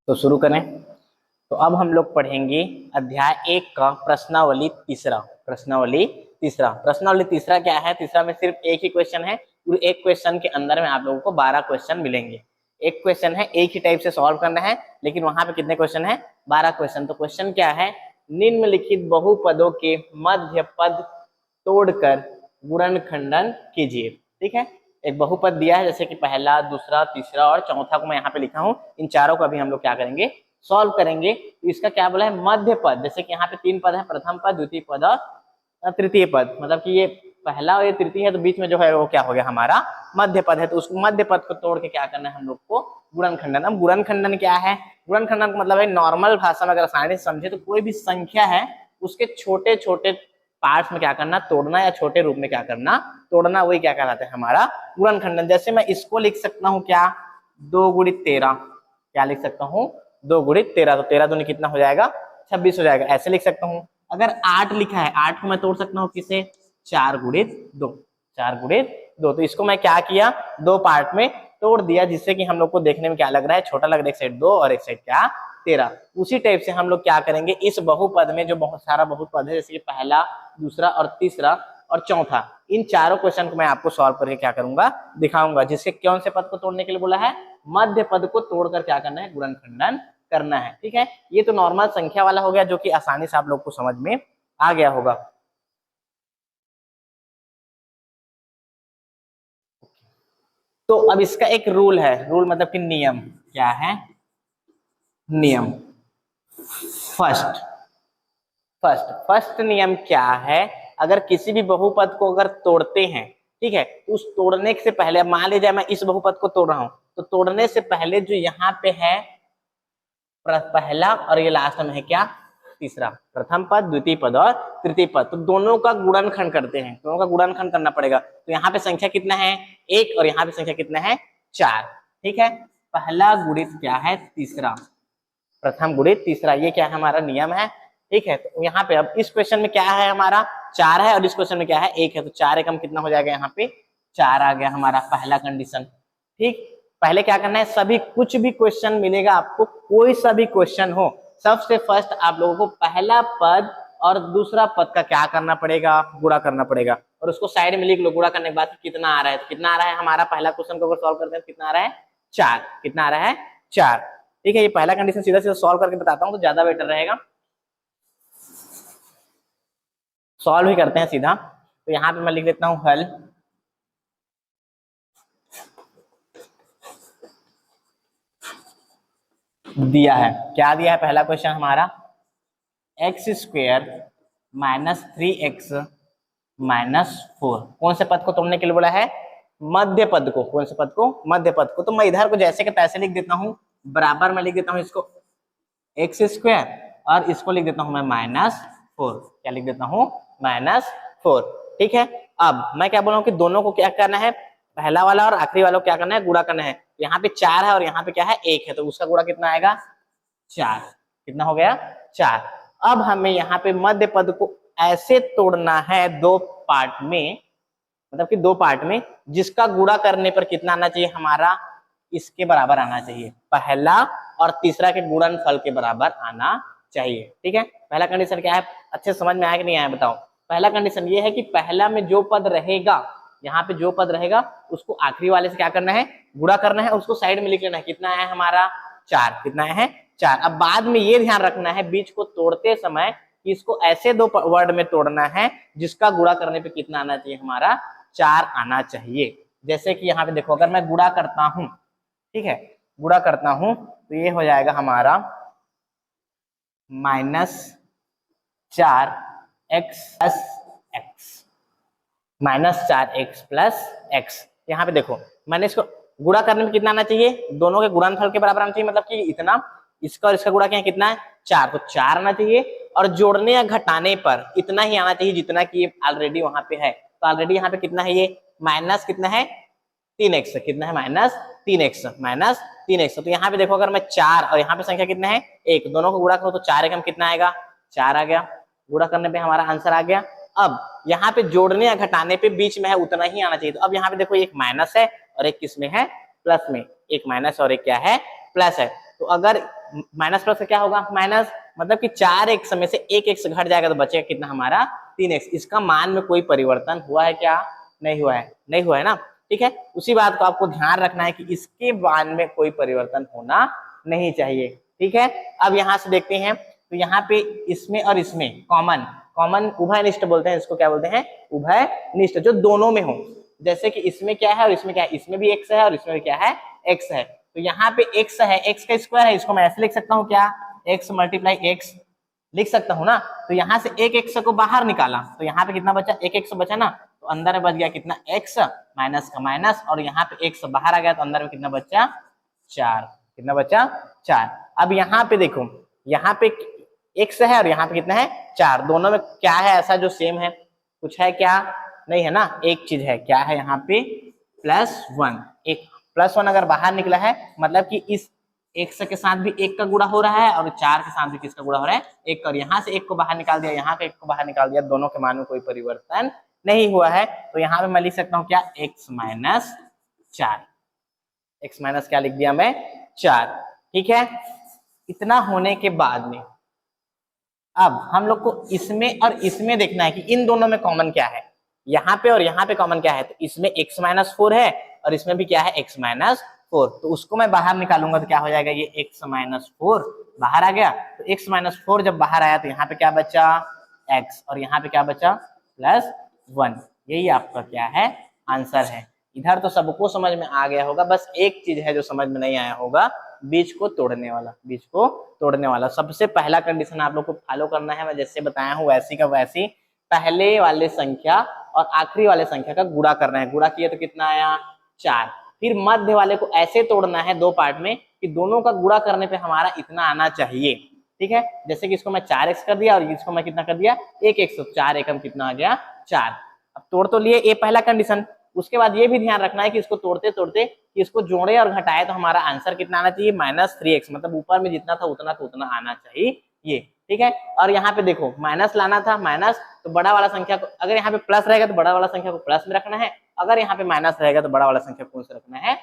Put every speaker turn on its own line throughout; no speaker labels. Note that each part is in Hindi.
तो शुरू करें। तो अब हम लोग पढ़ेंगे अध्याय 1 का प्रश्नावली तीसरा। प्रश्नावली तीसरा क्या है? तीसरा में सिर्फ एक ही क्वेश्चन है। एक क्वेश्चन के अंदर में आप लोगों को 12 क्वेश्चन मिलेंगे। एक क्वेश्चन है, एक ही टाइप से सॉल्व करना है, लेकिन वहां पे कितने क्वेश्चन है? 12 क्वेश्चन। तो क्वेश्चन क्या है? निम्नलिखित बहुपदों के मध्य पद तोड़कर गुणनखंडन कीजिए। ठीक है, एक बहुपद दिया है, जैसे कि पहला, दूसरा, तीसरा और चौथा को मैं यहाँ पे लिखा हूँ। इन चारों का भी हम लोग क्या करेंगे? सॉल्व करेंगे। तो इसका क्या बोला है? मध्य पद। जैसे कि यहाँ पे 3 पद है, प्रथम पद, द्वितीय पद और तृतीय पद। मतलब कि ये पहला और ये तृतीय है, तो बीच में जो है वो क्या हो गया? हमारा मध्य पद है। तो उसको मध्य पद को तोड़ के क्या करना है हम लोग को? गुणनखंडन। अब गुणनखंडन क्या है? गुणनखंडन का मतलब है, नॉर्मल भाषा में अगर आसानी से समझे तो कोई भी संख्या है उसके छोटे छोटे पार्ट्स में क्या करना? तोड़ना, या छोटे रूप में क्या करना? तोड़ना। वही क्या कहलाता है? हमारा गुणनखंडन। जैसे मैं इसको लिख सकता हूँ क्या? 2 गुणित 13। क्या लिख सकता हूँ? 2 गुणित 13। तो 13 दूनी कितना हो जाएगा? 26 हो जाएगा। ऐसे लिख सकता हूँ। अगर 8 लिखा है, 8 को मैं तोड़ सकता हूँ किसे? 4 गुणित 2। 4 गुणित 2। तो इसको मैं क्या किया? 2 पार्ट में तोड़ दिया, जिससे कि हम लोग को देखने में क्या लग रहा है? छोटा लग रहा है। एक साइड 2 और एक साइड क्या? 13। उसी टाइप से हम लोग क्या करेंगे? इस बहुपद में जो बहुत सारा बहुपद है, जैसे कि पहला, दूसरा और तीसरा और चौथा, इन चारों क्वेश्चन को मैं आपको सॉल्व करके क्या करूंगा? दिखाऊंगा। जिसके कौन से पद को तोड़ने के लिए बोला है? मध्य पद को तोड़कर क्या करना है? गुणनखंडन करना है। ठीक है, ये तो नॉर्मल संख्या वाला हो गया, जो कि आसानी से आप लोग को समझ में आ गया होगा। तो अब इसका एक रूल है। रूल मतलब कि नियम। क्या है? नियम। फर्स्ट नियम क्या है? अगर किसी भी बहुपद को अगर तोड़ते हैं, ठीक है, तो उस तोड़ने से पहले, मान लीजिए मैं इस बहुपद को तोड़ रहा हूं, तो तोड़ने से पहले जो यहाँ पे है पहला और ये लास्ट में है क्या? तीसरा। प्रथम पद, द्वितीय पद और तृतीय पद, तो दोनों का गुणनखंड करते हैं। दोनों का गुणनखंड करना पड़ेगा। तो यहाँ पे संख्या कितना है? 1 और यहाँ पे संख्या कितना है? 4। ठीक है, पहला गुणित क्या है? तीसरा। प्रथम गुणित तीसरा, ये क्या है? हमारा नियम है। ठीक है, तो यहाँ पे अब इस क्वेश्चन में क्या है? हमारा 4 है और इस क्वेश्चन में क्या है? 1 है। तो 4 एकम कितना हो जाएगा? यहाँ पे 4 आ गया हमारा पहला कंडीशन। ठीक, पहले क्या करना है? सभी, कुछ भी क्वेश्चन मिलेगा आपको, कोई सा भी क्वेश्चन हो, सबसे फर्स्ट आप लोगों को पहला पद और दूसरा पद का क्या करना पड़ेगा? गुणा करना पड़ेगा। और उसको साइड में लिख लो। गुणा करने के बाद कितना आ रहा है? तो कितना आ रहा है? हमारा पहला क्वेश्चन को अगर सॉल्व करते हैं कितना आ रहा है? 4। कितना आ रहा है? 4। ठीक है, ये पहला कंडीशन सीधा सीधा सॉल्व करके बताता हूँ तो ज्यादा बेटर रहेगा। सॉल्व ही करते हैं सीधा। तो यहाँ पे मैं लिख देता हूँ हल। दिया है, क्या दिया है? पहला क्वेश्चन हमारा x² माइनस 3x माइनस 4। कौन से पद को तोड़ने के लिए बोला है? मध्य पद को। कौन से पद को? मध्य पद को। तो मैं इधर को जैसे के तैसे लिख देता हूँ, बराबर में लिख देता हूँ इसको x² और इसको लिख देता हूँ मैं -4। क्या लिख देता हूँ? -4। ठीक है, अब मैं क्या बोल रहा हूँ कि दोनों को क्या करना है? पहला वाला और आखिरी वाला को क्या करना है? गुणा करना है। यहाँ पे 4 है और यहाँ पे क्या है? 1 है। तो उसका गुणा कितना आएगा? 4। कितना हो गया? 4। अब हमें यहाँ पे मध्य पद को ऐसे तोड़ना है 2 पार्ट में, मतलब कि 2 पार्ट में, जिसका गुणा करने पर कितना आना चाहिए? हमारा इसके बराबर आना चाहिए। पहला और तीसरा के गुणनफल के बराबर आना चाहिए। ठीक है, पहला कंडीशन क्या है? अच्छे समझ में आया कि नहीं आया बताओ? पहला कंडीशन ये है कि पहला में जो पद रहेगा, यहाँ पे जो पद रहेगा उसको आखिरी वाले से क्या करना है? गुणा करना है। उसको साइड में लिख लेना है। कितना है हमारा? 4। कितना है? 4। अब बाद में ये ध्यान रखना है बीच को तोड़ते समय कि इसको ऐसे 2 वर्ड में तोड़ना है जिसका गुणा करने पे कितना आना चाहिए? हमारा 4 आना चाहिए। जैसे कि यहाँ पे देखो, अगर मैं गुणा करता हूं, ठीक है, गुणा करता हूं तो ये हो जाएगा हमारा -4x plus x। -4x plus x। यहाँ पे देखो, मैंने इसको गुणा करने में कितना आना चाहिए? दोनों के गुणनफल के बराबर आना चाहिए। मतलब कि इतना, इसका और इसका गुणा क्या है? कितना है? 4। तो 4 आना चाहिए। और जोड़ने या घटाने पर इतना ही आना चाहिए जितना कि ऑलरेडी वहां पे है। तो ऑलरेडी यहाँ पे कितना है? ये माइनस कितना है? 3x। कितना है? -3x। तो यहाँ पे देखो, अगर मैं 4 और यहाँ पे संख्या कितना है? 1, दोनों को गुणा करो तो 4 एकम कितना आएगा? 4 आ गया। गुणा करने पे हमारा आंसर आ गया। अब यहाँ पे जोड़ने या घटाने पे बीच में है उतना ही आना चाहिए। तो अब यहाँ पे देखो, एक माइनस है और एक किसमें है? प्लस में। एक माइनस और एक क्या है? प्लस है। तो अगर माइनस प्लस का क्या होगा, माइनस, मतलब कि 4x में से 1x घट जाएगा तो बचेगा कितना हमारा 3x। इसका मान में कोई परिवर्तन हुआ है क्या, नहीं हुआ है, नहीं हुआ है ना, ठीक है। उसी बात को आपको ध्यान रखना है कि इसके मान में कोई परिवर्तन होना नहीं चाहिए, ठीक है। अब यहाँ से देखते हैं, तो यहाँ पे इसमें और इसमें कॉमन, कॉमन उभयनिष्ठ बोलते हैं इसको, क्या बोलते हैं, उभयनिष्ठ, जो दोनों में हो। जैसे कि इसमें क्या है और इसमें क्या है, इसमें भी x है और इसमें भी क्या है, x है। तो यहाँ पे x है, x का स्क्वायर है, इसको मैं ऐसे लिख सकता हूँ क्या, x मल्टीप्लाई x लिख सकता हूँ ना। तो यहाँ से एक x को बाहर निकाला तो यहाँ पे कितना बचा, एक x बचा ना, तो अंदर में बच गया कितना, x माइनस का माइनस, और यहाँ पे x बाहर आ गया तो अंदर में कितना बचा, 4, कितना बचा, 4। अब यहाँ पे देखो, यहाँ पे x है और यहाँ पे कितना है, 4, दोनों में क्या है ऐसा जो सेम है, कुछ है क्या, नहीं है ना, एक चीज है, क्या है यहाँ पे, +1, एक +1 अगर बाहर निकला है मतलब कि इस x के साथ भी 1 का गुणा हो रहा है और 4 के साथ भी किसका गुणा हो रहा है, 1 का, और यहाँ से 1 को बाहर निकाल दिया, यहाँ पे 1 को बाहर निकाल दिया, दोनों के मान में कोई परिवर्तन नहीं हुआ है। तो यहाँ पे मैं लिख सकता हूँ क्या, x माइनस 4, x माइनस क्या लिख दिया मैं, 4, ठीक है। इतना होने के बाद में अब हम लोग को इसमें और इसमें देखना है कि इन दोनों में कॉमन क्या है, यहाँ पे और यहाँ पे कॉमन क्या है। तो इसमें x माइनस 4 है और इसमें भी क्या है, x माइनस 4, तो उसको मैं बाहर निकालूंगा तो क्या हो जाएगा, ये x माइनस 4 बाहर आ गया। तो x माइनस 4 जब बाहर आया तो यहाँ पे क्या बचा, x, और यहाँ पे क्या बचा, +1। यही आपका क्या है, आंसर है। इधर तो सबको समझ में आ गया होगा, बस एक चीज है जो समझ में नहीं आया होगा, बीच को तोड़ने वाला, बीच को तोड़ने वाला। सबसे पहला कंडीशन आप लोग को फॉलो करना है, मैं जैसे बताया हूँ वैसी का वैसी, पहले वाले संख्या और आखिरी वाले संख्या का गुणा करना है। गुणा किया तो कितना आया, 4। फिर मध्य वाले को ऐसे तोड़ना है दो पार्ट में कि दोनों का गुणा करने पे हमारा इतना आना चाहिए, ठीक है। जैसे कि इसको मैं 4x कर दिया और इसको मैं कितना कर दिया, 1x, तो 4 एकम कितना आ गया, 4। अब तोड़ तो लिए, ये पहला कंडीशन। उसके बाद ये भी ध्यान रखना है कि इसको तोड़ते तोड़ते कि इसको जोड़े और घटाए तो हमारा आंसर कितना आना चाहिए, -3x, मतलब ऊपर में जितना था उतना तो उतना आना चाहिए ये, ठीक है। और यहाँ पे देखो माइनस लाना था, माइनस, तो बड़ा वाला संख्या को, अगर यहाँ पे प्लस रहेगा तो बड़ा वाला संख्या को प्लस में रखना है, अगर यहाँ पे माइनस रहेगा तो बड़ा वाला संख्या कौन से रखना है,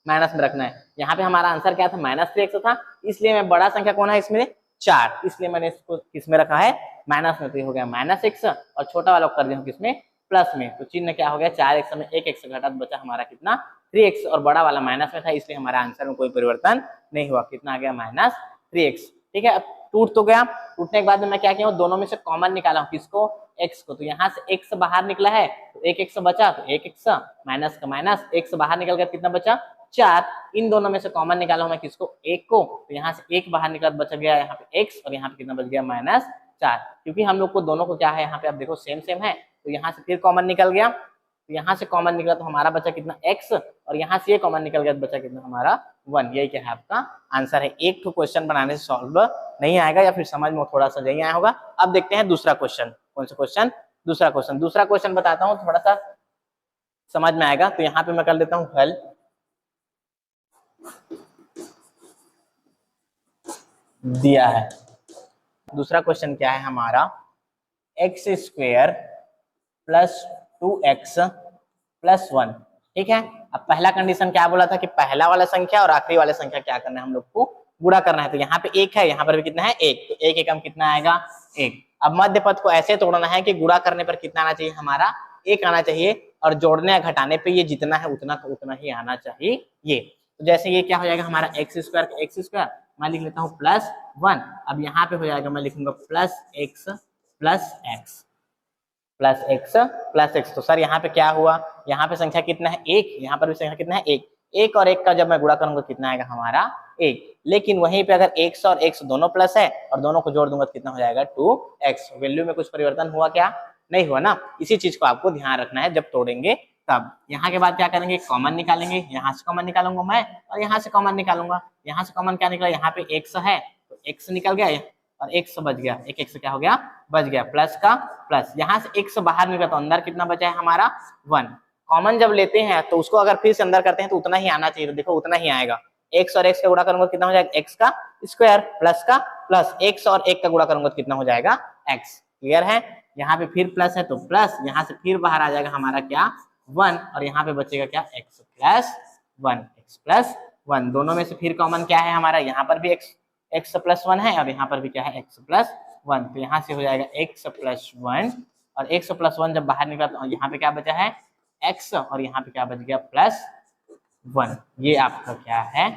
माइनस में रखना है। यहाँ पे हमारा आंसर क्या था, -3x था, इसलिए मैं बड़ा संख्या कौन है इसमें, 4, इसलिए मैंने इसको किसमें रखा है, माइनस में, तो ये हो गया -x, और छोटा वाला कर दिया किसमें, प्लस में, तो चिन्ह क्या हो गया, 4x में 1x घटा तो बचा हमारा कितना, 3x, और बड़ा वाला माइनस में था इसलिए हमारा आंसर में कोई परिवर्तन नहीं हुआ, कितना आ गया, -3x, ठीक है। अब टूट तो गया, टूटने के बाद में मैं क्या किया हूँ, दोनों में से कॉमन निकाला हूँ, किसको, x को, तो यहाँ से x बाहर निकला है तो 1x बचा, तो 1x माइनस का माइनस, x बाहर निकल गया, कितना बचा, 4। इन दोनों में से कॉमन निकाला हूं मैं किसको, 1 को, तो यहाँ से 1 बाहर निकला बच गया यहाँ पे x, और यहाँ पे कितना बच गया, -4। क्योंकि हम लोग को दोनों को क्या है यहाँ पे, आप देखो सेम सेम है, तो यहाँ से फिर कॉमन निकल गया, तो यहाँ से कॉमन निकला तो हमारा बचा कितना, x, और यहाँ से ये कॉमन निकल गया तो बचा कितना हमारा 1। यही क्या है आपका आंसर है। एक तो क्वेश्चन बनाने से सॉल्व नहीं आएगा, या फिर समझ में थोड़ा सा नहीं आया होगा। अब देखते हैं दूसरा क्वेश्चन, कौन सा क्वेश्चन, दूसरा क्वेश्चन बताता हूँ, थोड़ा सा समझ में आएगा। तो यहाँ पे मैं कर लेता हूँ हल, दिया है दूसरा क्वेश्चन क्या है हमारा, x² + 2x + 1, ठीक है। अब पहला कंडीशन क्या बोला था कि पहला वाला संख्या और आखिरी वाला संख्या क्या करना है, हम लोग को गुणा करना है। तो यहाँ पे 1 है, यहाँ पर भी कितना है, 1, तो 1 एकम कितना आएगा, 1। अब मध्य पद को ऐसे तोड़ना है कि गुणा करने पर कितना आना चाहिए हमारा, 1 आना चाहिए, और जोड़ने या घटाने पे ये जितना है उतना का उतना ही आना चाहिए ये। तो जैसे ये क्या हो जाएगा हमारा, x² मैं लिख लेता हूँ +1। अब यहाँ पे हो जाएगा, मैं लिखूंगा +x + x। तो सर यहाँ पे क्या हुआ, यहाँ पे संख्या कितना है, 1, यहाँ पर भी संख्या कितना है, 1। 1 और 1 का जब मैं गुणा करूंगा कितना आएगा हमारा, 1। लेकिन वहीं पे अगर x और x दोनों प्लस है और दोनों को जोड़ दूंगा तो कितना हो जाएगा, 2x। वैल्यू में कुछ परिवर्तन हुआ क्या, नहीं हुआ ना। इसी चीज को आपको ध्यान रखना है जब तोड़ेंगे तब। यहाँ के बाद क्या करेंगे, कॉमन निकालेंगे, यहाँ से कॉमन निकालूंगा मैं और यहाँ से कॉमन निकालूंगा। यहाँ से कॉमन क्या निकला, यहाँ पे x है तो x निकल गया और x बच गया, एक x क्या हो गया, बच गया, प्लस का प्लस। यहाँ से x बाहर निकला तो अंदर कितना बचा है हमारा, 1। कॉमन जब लेते हैं तो उसको अगर फिर से अंदर करते हैं तो उतना ही आना चाहिए, तो देखो उतना ही आएगा। x और x का गुणा करूंगा कितना हो जाएगा, x का स्क्वायर प्लस का प्लस, x और 1 का गुणा करूंगा तो कितना हो जाएगा, x। क्लियर है। यहाँ पे फिर प्लस है तो प्लस, यहाँ से फिर बाहर आ जाएगा हमारा क्या, 1, और यहाँ पे बचेगा क्या, x + 1, x + 1, दोनों में से फिर कॉमन क्या है हमारा, यहाँ पर भी x प्लस 1 है और यहाँ पर भी क्या है x प्लस 1, तो यहाँ से हो जाएगा x प्लस 1 और x प्लस 1 जब बाहर निकला तो यहाँ पे क्या बचा है x और यहाँ पे क्या बच गया प्लस 1। ये आपका क्या है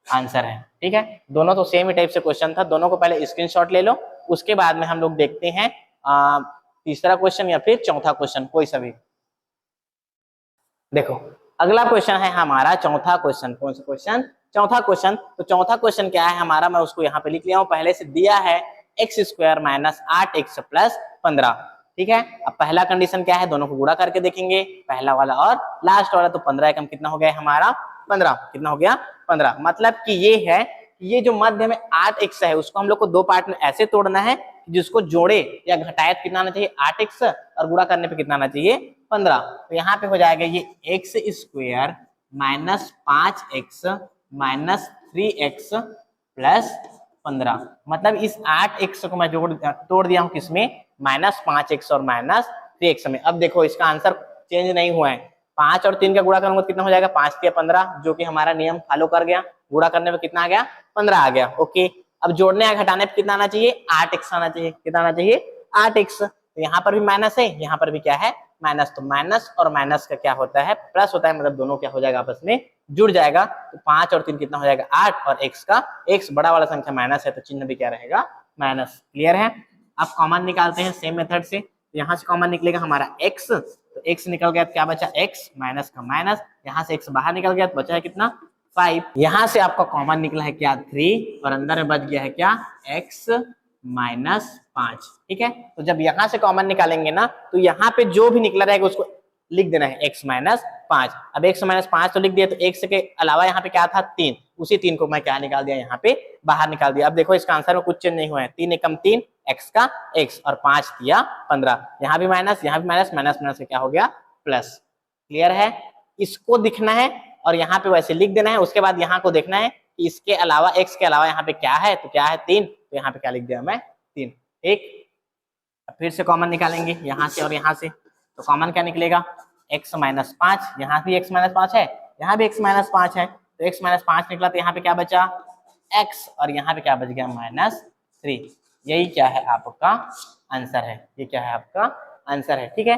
आंसर है। ठीक है, दोनों तो सेम ही टाइप से क्वेश्चन था, दोनों को पहले स्क्रीनशॉट ले लो, उसके बाद में हम लोग देखते हैं तीसरा क्वेश्चन या फिर चौथा क्वेश्चन, कोई सा भी। देखो अगला क्वेश्चन है हमारा चौथा क्वेश्चन। कौन सा क्वेश्चन, चौथा क्वेश्चन। तो चौथा क्वेश्चन क्या है हमारा, मैं उसको यहाँ पे लिख लिया हूँ, पहले से दिया है x square minus 8x plus 15। ठीक है, अब पहला कंडीशन क्या है, दोनों को गुणा करके देखेंगे, पहला वाला और लास्ट वाला, तो 15 एकम कितना हो गया हमारा 15, कितना हो गया 15। मतलब कि ये है कि ये जो मध्य में 8x है उसको हम लोग को दो पार्ट में ऐसे तोड़ना है जिसको जोड़े या घटाए कितना आना चाहिए 8x और गुणा करने पे कितना आना चाहिए 15। तो यहाँ पे हो जाएगा ये x square minus 5x minus 3x plus 15। मतलब इस 8x को मैं तोड़ दिया हूँ किसमें, माइनस 5x और माइनस 3x में। अब देखो इसका आंसर चेंज नहीं हुआ है, 5 और 3 का गुणा करूंगा कितना हो जाएगा 5 या 15, जो कि हमारा नियम फॉलो कर गया, गुणा करने में कितना आ गया 15 आ गया। ओके, अब जोड़ने या घटाने पे कितना आना चाहिए 8x आना चाहिए, कितना आना चाहिए 8x। तो यहाँ पर भी माइनस है, यहाँ पर भी क्या है माइनस, तो माइनस और माइनस का क्या होता है प्लस होता है, मतलब दोनों क्या हो जाएगा आपस में जुड़ जाएगा। तो 5 और 3 कितना हो जाएगा 8 और x का x बड़ा वाला संख्या माइनस है तो चिन्ह भी क्या रहेगा माइनस। क्लियर है, अब कॉमन निकालते हैं सेम मेथड से। तो यहाँ से कॉमन निकलेगा हमारा x, तो x निकल गया तो क्या बचा x माइनस का माइनस, यहाँ से x बाहर निकल गया तो बचा है कितना 5। यहाँ से आपका कॉमन निकला है क्या 3 और अंदर में बच गया है क्या x माइनस 5। ठीक है, तो जब यहाँ से कॉमन निकालेंगे ना तो यहाँ पे जो भी निकला रहेगा उसको लिख देना है x माइनस 5। अब x माइनस 5 तो लिख दिया, तो x के अलावा यहाँ पे क्या था 3, उसी 3 को मैं क्या निकाल दिया यहाँ पे बाहर निकाल दिया। अब देखो इसका आंसर में कुछ चेंज नहीं हुआ है, 3 एकम 3 x का x और 5 दिया 15, यहाँ भी माइनस यहाँ भी माइनस, माइनस माइनस क्या हो गया प्लस। क्लियर है, इसको दिखना है और यहाँ पे वैसे लिख देना है। उसके बाद यहाँ को देखना है कि इसके अलावा x के अलावा यहाँ पे क्या है, तो क्या है 3, तो यहाँ पे क्या लिख दिया मैं 3। ठीक, फिर से कॉमन निकालेंगे यहाँ से और यहाँ से, तो कॉमन क्या निकलेगा x माइनस 5, यहाँ भी x माइनस 5 है, यहाँ भी x माइनस 5 है, तो x माइनस 5 निकला तो यहाँ पे क्या बचा x और यहाँ पे क्या बच गया माइनस 3। यही क्या है आपका आंसर है, ये क्या है आपका आंसर है। ठीक है।